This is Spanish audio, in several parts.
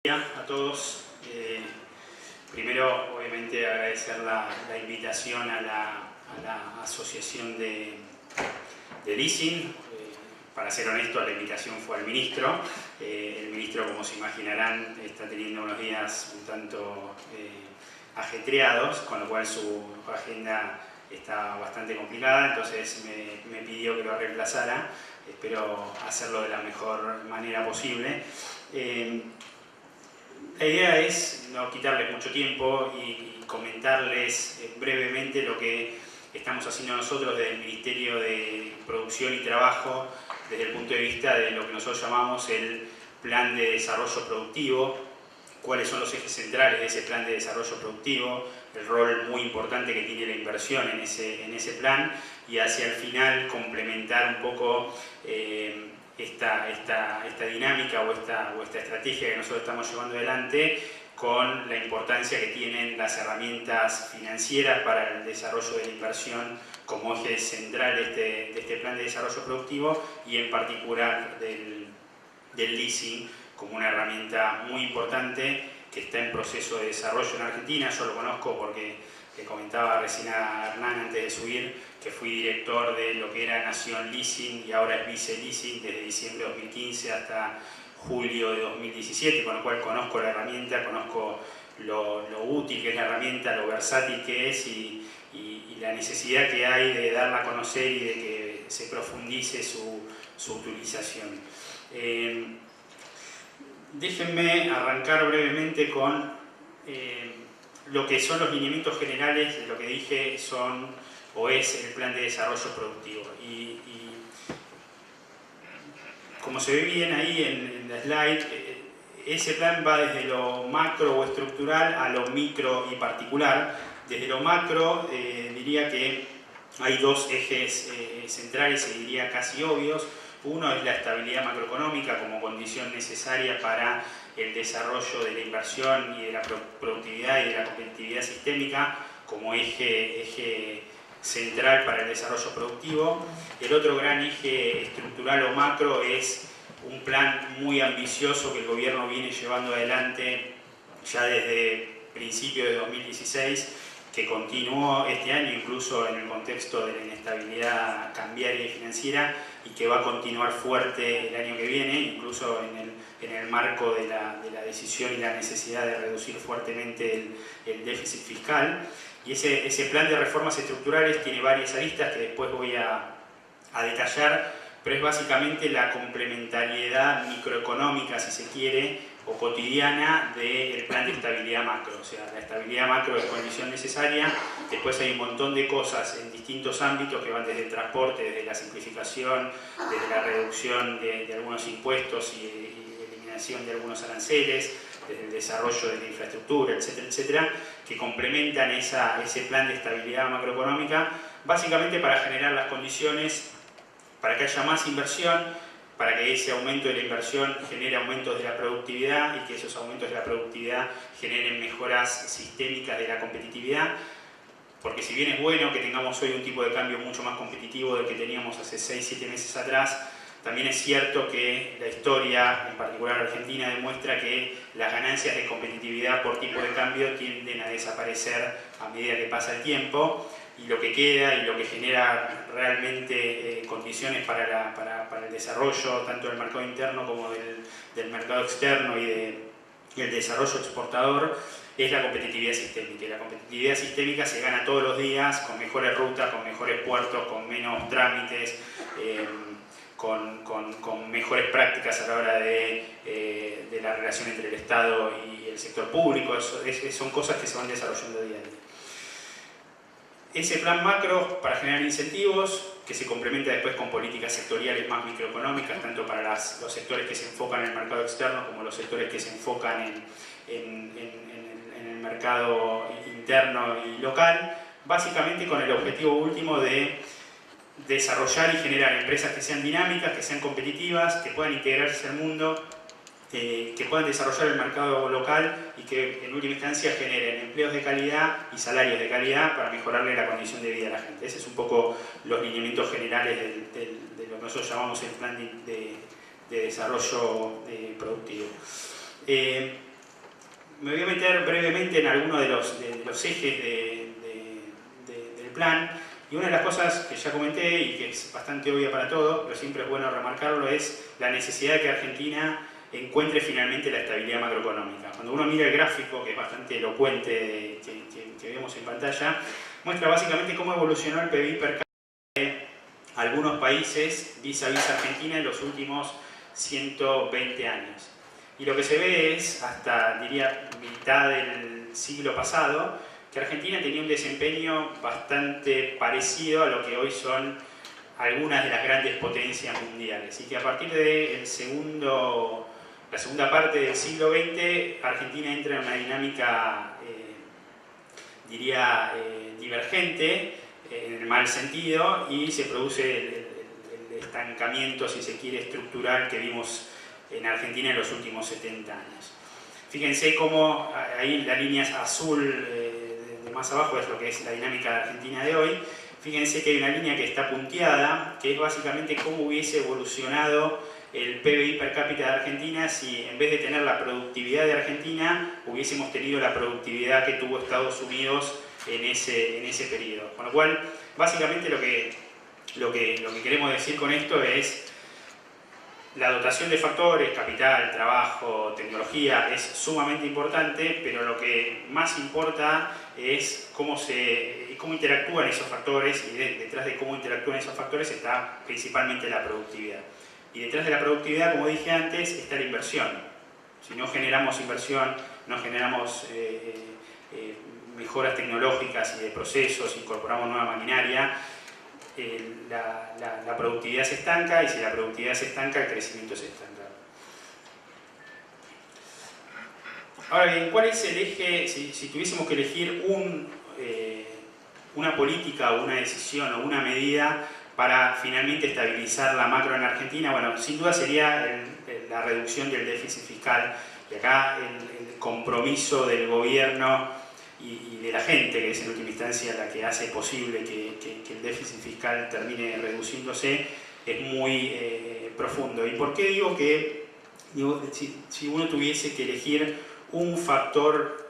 A todos. Primero, obviamente, agradecer la invitación a la asociación de leasing. Para ser honesto, la invitación fue al ministro. El ministro, como se imaginarán, está teniendo unos días un tanto ajetreados, con lo cual su agenda está bastante complicada, entonces me pidió que lo reemplazara. Espero hacerlo de la mejor manera posible. La idea es no quitarles mucho tiempo y comentarles brevemente lo que estamos haciendo nosotros desde el Ministerio de Producción y Trabajo desde el punto de vista de lo que nosotros llamamos el Plan de Desarrollo Productivo, cuáles son los ejes centrales de ese Plan de Desarrollo Productivo, el rol muy importante que tiene la inversión en ese plan y hacia el final complementar un poco esta dinámica o esta estrategia que nosotros estamos llevando adelante con la importancia que tienen las herramientas financieras para el desarrollo de la inversión como eje central de este plan de desarrollo productivo y en particular del leasing como una herramienta muy importante que está en proceso de desarrollo en Argentina. Yo lo conozco porque le comentaba recién a Hernán antes de subir que fui director de lo que era Nación Leasing y ahora es Vice Leasing desde diciembre de 2015 hasta julio de 2017, con lo cual conozco la herramienta, conozco lo útil que es la herramienta, lo versátil que es y la necesidad que hay de darla a conocer y de que se profundice su utilización. Déjenme arrancar brevemente con lo que son los lineamientos generales de lo que dije son o es el plan de desarrollo productivo. Y como se ve bien ahí en la slide, ese plan va desde lo macro o estructural a lo micro y particular. Desde lo macro diría que hay dos ejes centrales y diría casi obvios. Uno es la estabilidad macroeconómica como condición necesaria para el desarrollo de la inversión y de la productividad y de la competitividad sistémica como eje central para el desarrollo productivo. El otro gran eje estructural o macro es un plan muy ambicioso que el gobierno viene llevando adelante ya desde principios de 2016, que continuó este año incluso en el contexto de la inestabilidad cambiaria y financiera y que va a continuar fuerte el año que viene, incluso en el marco de la decisión y la necesidad de reducir fuertemente el déficit fiscal. Y ese plan de reformas estructurales tiene varias aristas que después voy a detallar, pero es básicamente la complementariedad microeconómica, si se quiere, o cotidiana del plan de estabilidad macro. O sea, la estabilidad macro es condición necesaria, después hay un montón de cosas en distintos ámbitos que van desde el transporte, desde la simplificación, desde la reducción de algunos impuestos y eliminación de algunos aranceles, desde el desarrollo de la infraestructura, etcétera, etcétera, que complementan ese plan de estabilidad macroeconómica, básicamente para generar las condiciones para que haya más inversión, para que ese aumento de la inversión genere aumentos de la productividad y que esos aumentos de la productividad generen mejoras sistémicas de la competitividad. Porque si bien es bueno que tengamos hoy un tipo de cambio mucho más competitivo del que teníamos hace 6-7 meses atrás, también es cierto que la historia, en particular Argentina, demuestra que las ganancias de competitividad por tipo de cambio tienden a desaparecer a medida que pasa el tiempo y lo que queda y lo que genera realmente condiciones para el desarrollo tanto del mercado interno como del mercado externo y del desarrollo exportador es la competitividad sistémica. Y la competitividad sistémica se gana todos los días con mejores rutas, con mejores puertos, con menos trámites, con mejores prácticas a la hora de la relación entre el Estado y el sector público. Son cosas que se van desarrollando día a día. Ese plan macro para generar incentivos, que se complementa después con políticas sectoriales más microeconómicas, tanto para los sectores que se enfocan en el mercado externo como los sectores que se enfocan en el mercado interno y local, básicamente con el objetivo último de desarrollar y generar empresas que sean dinámicas, que sean competitivas, que puedan integrarse al mundo, que puedan desarrollar el mercado local y que en última instancia generen empleos de calidad y salarios de calidad para mejorarle la condición de vida a la gente. Ese es un poco los lineamientos generales de lo que nosotros llamamos el plan de desarrollo productivo. me voy a meter brevemente en algunos de los ejes del plan. Y una de las cosas que ya comenté y que es bastante obvia para todos, pero siempre es bueno remarcarlo, es la necesidad de que Argentina encuentre finalmente la estabilidad macroeconómica. Cuando uno mira el gráfico, que es bastante elocuente, que vemos en pantalla, muestra básicamente cómo evolucionó el PBI per cápita de algunos países vis a vis Argentina en los últimos 120 años. Y lo que se ve es, hasta diría mitad del siglo pasado, que Argentina tenía un desempeño bastante parecido a lo que hoy son algunas de las grandes potencias mundiales. Y que a partir de la segunda parte del siglo XX, Argentina entra en una dinámica, diría, divergente, en el mal sentido, y se produce el estancamiento, si se quiere, estructural que vimos en Argentina en los últimos 70 años. Fíjense cómo ahí la línea azul de más abajo es lo que es la dinámica de Argentina de hoy. Fíjense que hay una línea que está punteada, que es básicamente cómo hubiese evolucionado el PBI per cápita de Argentina si en vez de tener la productividad de Argentina hubiésemos tenido la productividad que tuvo Estados Unidos en ese periodo. Con lo cual, básicamente lo que queremos decir con esto es la dotación de factores, capital, trabajo, tecnología es sumamente importante, pero lo que más importa es cómo interactúan esos factores, y detrás de cómo interactúan esos factores está principalmente la productividad. Y detrás de la productividad, como dije antes, está la inversión. Si no generamos inversión, no generamos mejoras tecnológicas y de procesos, incorporamos nueva maquinaria, la productividad se estanca, y si la productividad se estanca, el crecimiento se estanca. Ahora bien, ¿cuál es el eje? Si tuviésemos que elegir una política o una decisión o una medida para finalmente estabilizar la macro en Argentina, bueno, sin duda sería la reducción del déficit fiscal, y acá el compromiso del gobierno y de la gente, que es en última instancia la que hace posible que el déficit fiscal termine reduciéndose, es muy profundo. ¿Y por qué digo que si uno tuviese que elegir un factor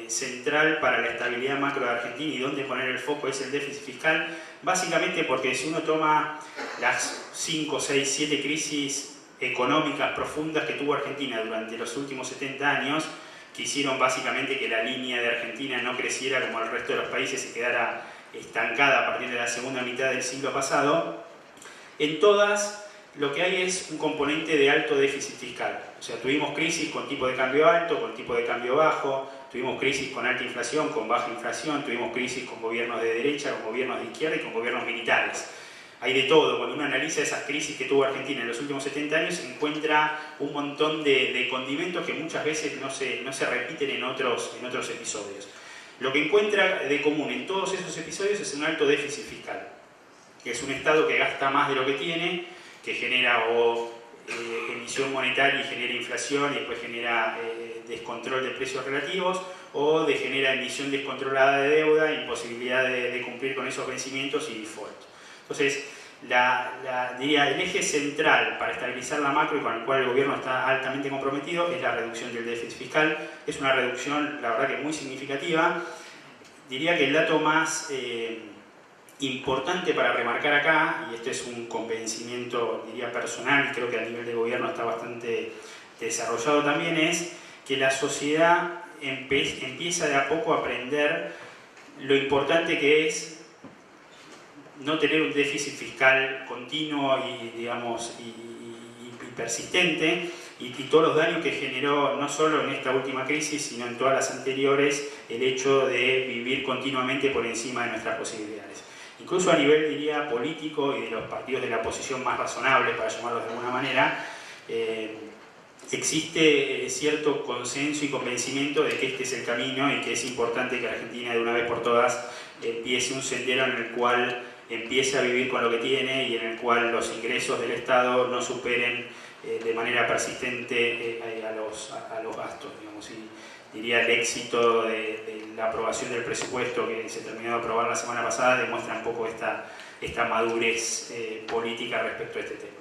central para la estabilidad macro de Argentina y dónde poner el foco es el déficit fiscal? Básicamente porque si uno toma las 5, 6, 7 crisis económicas profundas que tuvo Argentina durante los últimos 70 años, que hicieron básicamente que la línea de Argentina no creciera como el resto de los países y quedara estancada a partir de la segunda mitad del siglo pasado, en todas lo que hay es un componente de alto déficit fiscal. O sea, tuvimos crisis con tipo de cambio alto, con tipo de cambio bajo, tuvimos crisis con alta inflación, con baja inflación, tuvimos crisis con gobiernos de derecha, con gobiernos de izquierda y con gobiernos militares. Hay de todo. Cuando uno analiza esas crisis que tuvo Argentina en los últimos 70 años, encuentra un montón de condimentos que muchas veces no se repiten en otros episodios. Lo que encuentra de común en todos esos episodios es un alto déficit fiscal, que es un Estado que gasta más de lo que tiene, que genera emisión monetaria y genera inflación, y después genera descontrol de precios relativos, o genera emisión descontrolada de deuda, imposibilidad de cumplir con esos vencimientos y default. Entonces, diría, el eje central para estabilizar la macro y con el cual el gobierno está altamente comprometido es la reducción del déficit fiscal. Es una reducción, la verdad, que muy significativa. Diría que el dato más importante para remarcar acá, y esto es un convencimiento, diría, personal, y creo que a nivel de gobierno está bastante desarrollado también, es que la sociedad empieza de a poco a aprender lo importante que es no tener un déficit fiscal continuo y, digamos, y persistente, y todos los daños que generó no solo en esta última crisis, sino en todas las anteriores, el hecho de vivir continuamente por encima de nuestras posibilidades. Incluso a nivel, diría, político y de los partidos de la oposición más razonables, para llamarlos de alguna manera, existe cierto consenso y convencimiento de que este es el camino y que es importante que Argentina de una vez por todas empiece un sendero en el cual empiece a vivir con lo que tiene y en el cual los ingresos del Estado no superen de manera persistente a los gastos, digamos. Y diría, el éxito de la aprobación del presupuesto que se terminó de aprobar la semana pasada demuestra un poco esta madurez política respecto a este tema.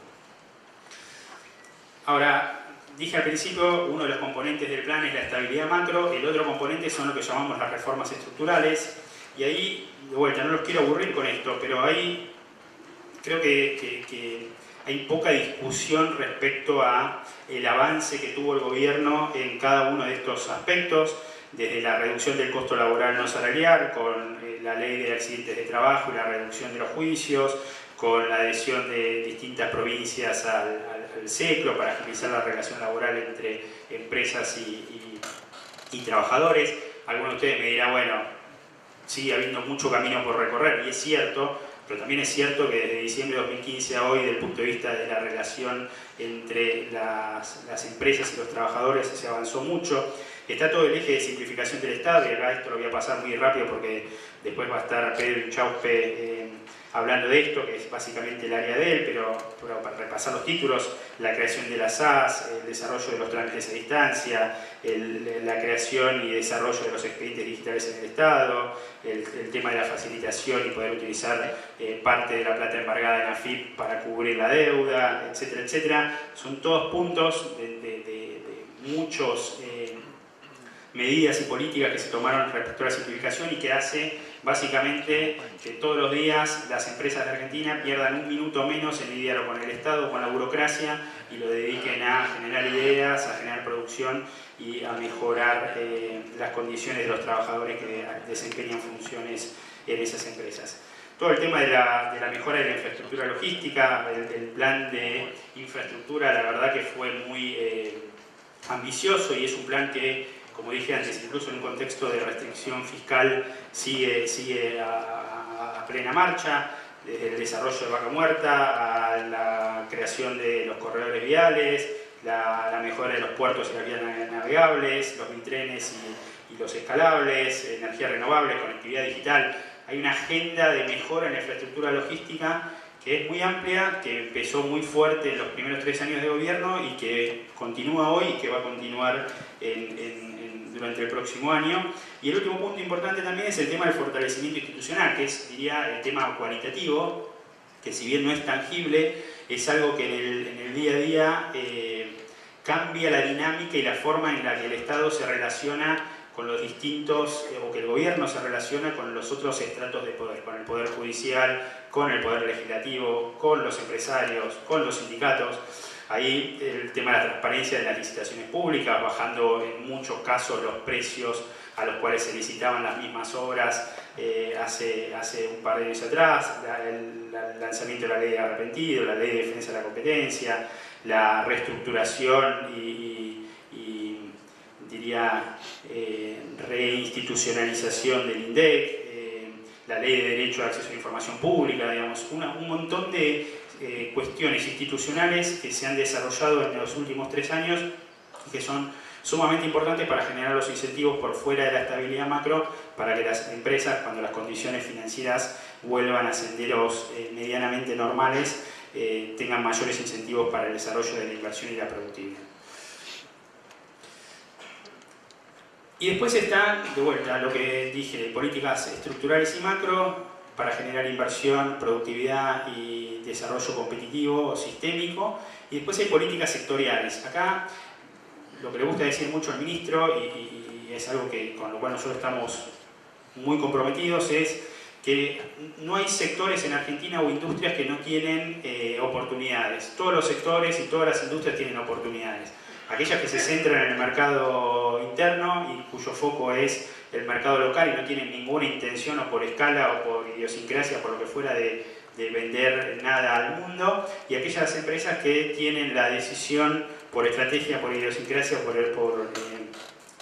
Ahora, dije al principio, uno de los componentes del plan es la estabilidad macro, el otro componente son lo que llamamos las reformas estructurales, y ahí, de vuelta, no los quiero aburrir con esto, pero ahí creo que hay poca discusión respecto a el avance que tuvo el gobierno en cada uno de estos aspectos, desde la reducción del costo laboral no salarial, con la ley de accidentes de trabajo y la reducción de los juicios, con la adhesión de distintas provincias al SECLO para agilizar la relación laboral entre empresas y trabajadores. Algunos de ustedes me dirán, bueno, sigue habiendo mucho camino por recorrer, y es cierto, pero también es cierto que desde diciembre de 2015 a hoy, desde el punto de vista de la relación entre las empresas y los trabajadores, se avanzó mucho. Está todo el eje de simplificación del Estado, y acá esto lo voy a pasar muy rápido porque después va a estar Pedro Inchauspe hablando de esto, que es básicamente el área de él, pero para repasar los títulos: la creación de las SAS, el desarrollo de los trámites a distancia, la creación y desarrollo de los expedientes digitales en el Estado, el tema de la facilitación y poder utilizar parte de la plata embargada en AFIP para cubrir la deuda, etcétera, etcétera. Son todos puntos de muchos medidas y políticas que se tomaron respecto a la simplificación, y que hace básicamente que todos los días las empresas de Argentina pierdan un minuto menos en lidiar con el Estado, con la burocracia, y lo dediquen a generar ideas, a generar producción y a mejorar las condiciones de los trabajadores que desempeñan funciones en esas empresas. Todo el tema de la mejora de la infraestructura logística, el plan de infraestructura, la verdad que fue muy ambicioso, y es un plan que, como dije antes, incluso en un contexto de restricción fiscal, sigue a plena marcha, desde el desarrollo de Vaca Muerta a la creación de los corredores viales, la mejora de los puertos y las vías navegables, los bitrenes y los escalables, energías renovables, conectividad digital. Hay una agenda de mejora en la infraestructura logística que es muy amplia, que empezó muy fuerte en los primeros 3 años de gobierno y que continúa hoy y que va a continuar durante el próximo año. Y el último punto importante también es el tema del fortalecimiento institucional, que es, diría, el tema cualitativo, que si bien no es tangible, es algo que en el día a día cambia la dinámica y la forma en la que el Estado se relaciona con los distintos, o que el gobierno se relaciona con los otros estratos de poder, con el poder judicial, con el poder legislativo, con los empresarios, con los sindicatos. Ahí el tema de la transparencia de las licitaciones públicas, bajando en muchos casos los precios a los cuales se licitaban las mismas obras hace un par de años atrás, el lanzamiento de la ley de arrepentido, la ley de defensa de la competencia, la reestructuración y diría reinstitucionalización del INDEC, la ley de derecho de acceso a la información pública, digamos, un montón de cuestiones institucionales que se han desarrollado en los últimos 3 años y que son sumamente importantes para generar los incentivos por fuera de la estabilidad macro, para que las empresas, cuando las condiciones financieras vuelvan a senderos medianamente normales, tengan mayores incentivos para el desarrollo de la inversión y la productividad. Y después está, de vuelta, lo que dije, de políticas estructurales y macro para generar inversión, productividad y desarrollo competitivo, sistémico. Y después hay políticas sectoriales. Acá, lo que le gusta decir mucho al ministro, y es algo con lo cual nosotros estamos muy comprometidos, es que no hay sectores en Argentina o industrias que no tienen oportunidades. Todos los sectores y todas las industrias tienen oportunidades. Aquellas que se centran en el mercado interno y cuyo foco es el mercado local y no tienen ninguna intención, o por escala o por idiosincrasia, por lo que fuera, de vender nada al mundo, y aquellas empresas que tienen la decisión por estrategia, por idiosincrasia, por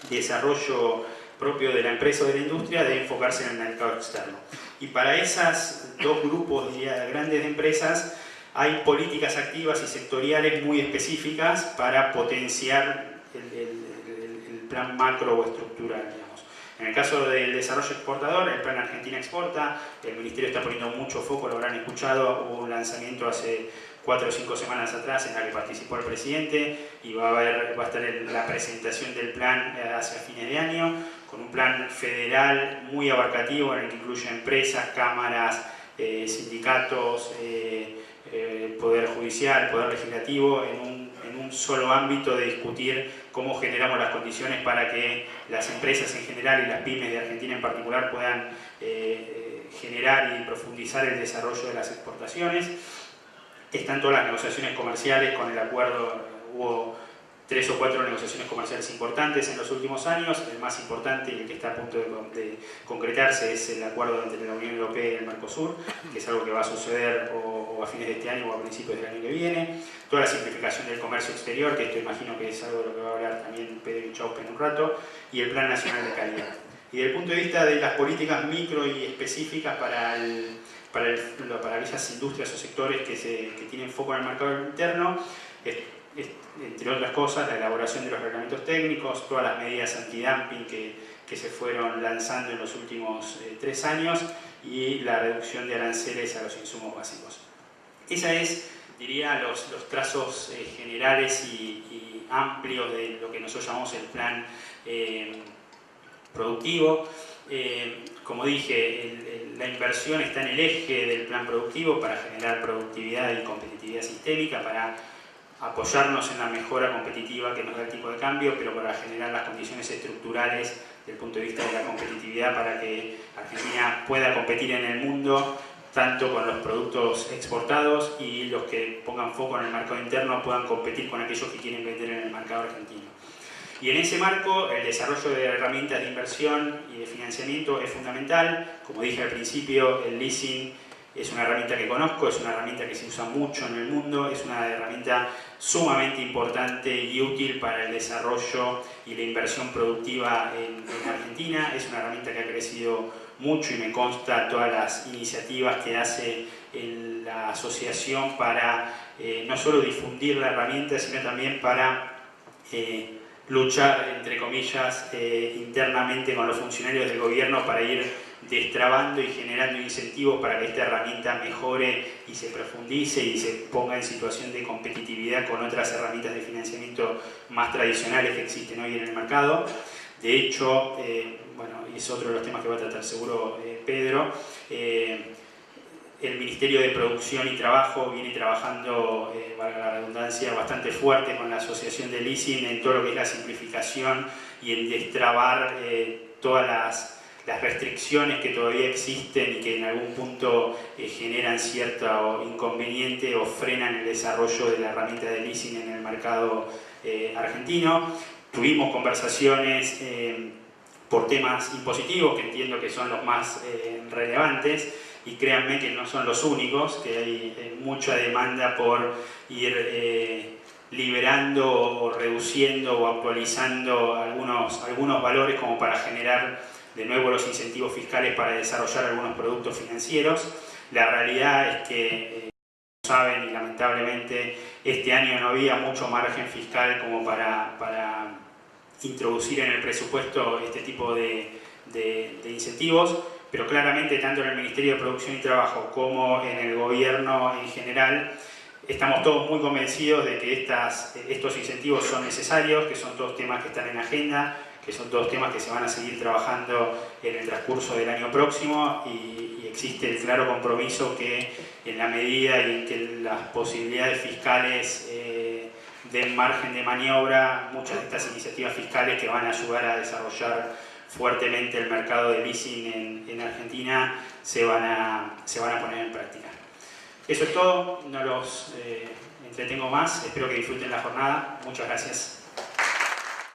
desarrollo propio de la empresa o de la industria, de enfocarse en el mercado externo. Y para esos dos grupos, diría, grandes de empresas, hay políticas activas y sectoriales muy específicas para potenciar el plan macro o estructural, digamos. En el caso del desarrollo exportador, el plan Argentina Exporta, el Ministerio está poniendo mucho foco, lo habrán escuchado, hubo un lanzamiento hace 4 o 5 semanas atrás en la que participó el presidente, y va a estar la presentación del plan hacia fines de año, con un plan federal muy abarcativo en el que incluye empresas, cámaras, sindicatos, poder judicial, poder legislativo, en en un solo ámbito de discutir cómo generamos las condiciones para que las empresas en general y las pymes de Argentina en particular puedan generar y profundizar el desarrollo de las exportaciones. Están todas las negociaciones comerciales con el acuerdo, hubo 3 o 4 negociaciones comerciales importantes en los últimos años. El más importante y el que está a punto de concretarse es el acuerdo entre la Unión Europea y el Mercosur, que es algo que va a suceder o a fines de este año o a principios del año que viene. Toda la simplificación del comercio exterior, que esto imagino que es algo de lo que va a hablar también Pedro Inchauspe en un rato, y el Plan Nacional de Calidad. Y desde el punto de vista de las políticas micro y específicas para aquellas industrias o sectores que tienen foco en el mercado interno, entre otras cosas, la elaboración de los reglamentos técnicos, todas las medidas antidumping que se fueron lanzando en los últimos 3 años y la reducción de aranceles a los insumos básicos. Esa es, diría, los trazos generales y amplios de lo que nosotros llamamos el plan productivo. Como dije, la inversión está en el eje del plan productivo para generar productividad y competitividad sistémica, para apoyarnos en la mejora competitiva que nos da el tipo de cambio, pero para generar las condiciones estructurales desde el punto de vista de la competitividad para que Argentina pueda competir en el mundo, tanto con los productos exportados y los que pongan foco en el mercado interno puedan competir con aquellos que quieren vender en el mercado argentino. Y en ese marco, el desarrollo de herramientas de inversión y de financiamiento es fundamental. Como dije al principio, el leasing es una herramienta que conozco, es una herramienta que se usa mucho en el mundo, es una herramienta sumamente importante y útil para el desarrollo y la inversión productiva en Argentina. Es una herramienta que ha crecido mucho y me consta todas las iniciativas que hace en la asociación para no solo difundir la herramienta, sino también para luchar, entre comillas, internamente con los funcionarios del gobierno para ir destrabando y generando incentivos para que esta herramienta mejore y se profundice y se ponga en situación de competitividad con otras herramientas de financiamiento más tradicionales que existen hoy en el mercado. De hecho, bueno, y es otro de los temas que va a tratar seguro Pedro, el Ministerio de Producción y Trabajo viene trabajando, valga la redundancia, bastante fuerte con la Asociación de Leasing en todo lo que es la simplificación y en destrabar todas las restricciones que todavía existen y que en algún punto generan cierto inconveniente o frenan el desarrollo de la herramienta de leasing en el mercado argentino. Tuvimos conversaciones por temas impositivos, que entiendo que son los más relevantes, y créanme que no son los únicos, que hay mucha demanda por ir liberando o reduciendo o actualizando algunos valores como para generar de nuevo los incentivos fiscales para desarrollar algunos productos financieros. La realidad es que, como saben, y lamentablemente este año no había mucho margen fiscal como para introducir en el presupuesto este tipo de incentivos, pero claramente tanto en el Ministerio de Producción y Trabajo como en el gobierno en general estamos todos muy convencidos de que estos incentivos son necesarios, que son todos temas que están en agenda, que son todos temas que se van a seguir trabajando en el transcurso del año próximo y existe el claro compromiso que en la medida en que las posibilidades fiscales den margen de maniobra, muchas de estas iniciativas fiscales que van a ayudar a desarrollar fuertemente el mercado de leasing en Argentina se van a poner en práctica. Eso es todo, no los entretengo más, espero que disfruten la jornada, muchas gracias.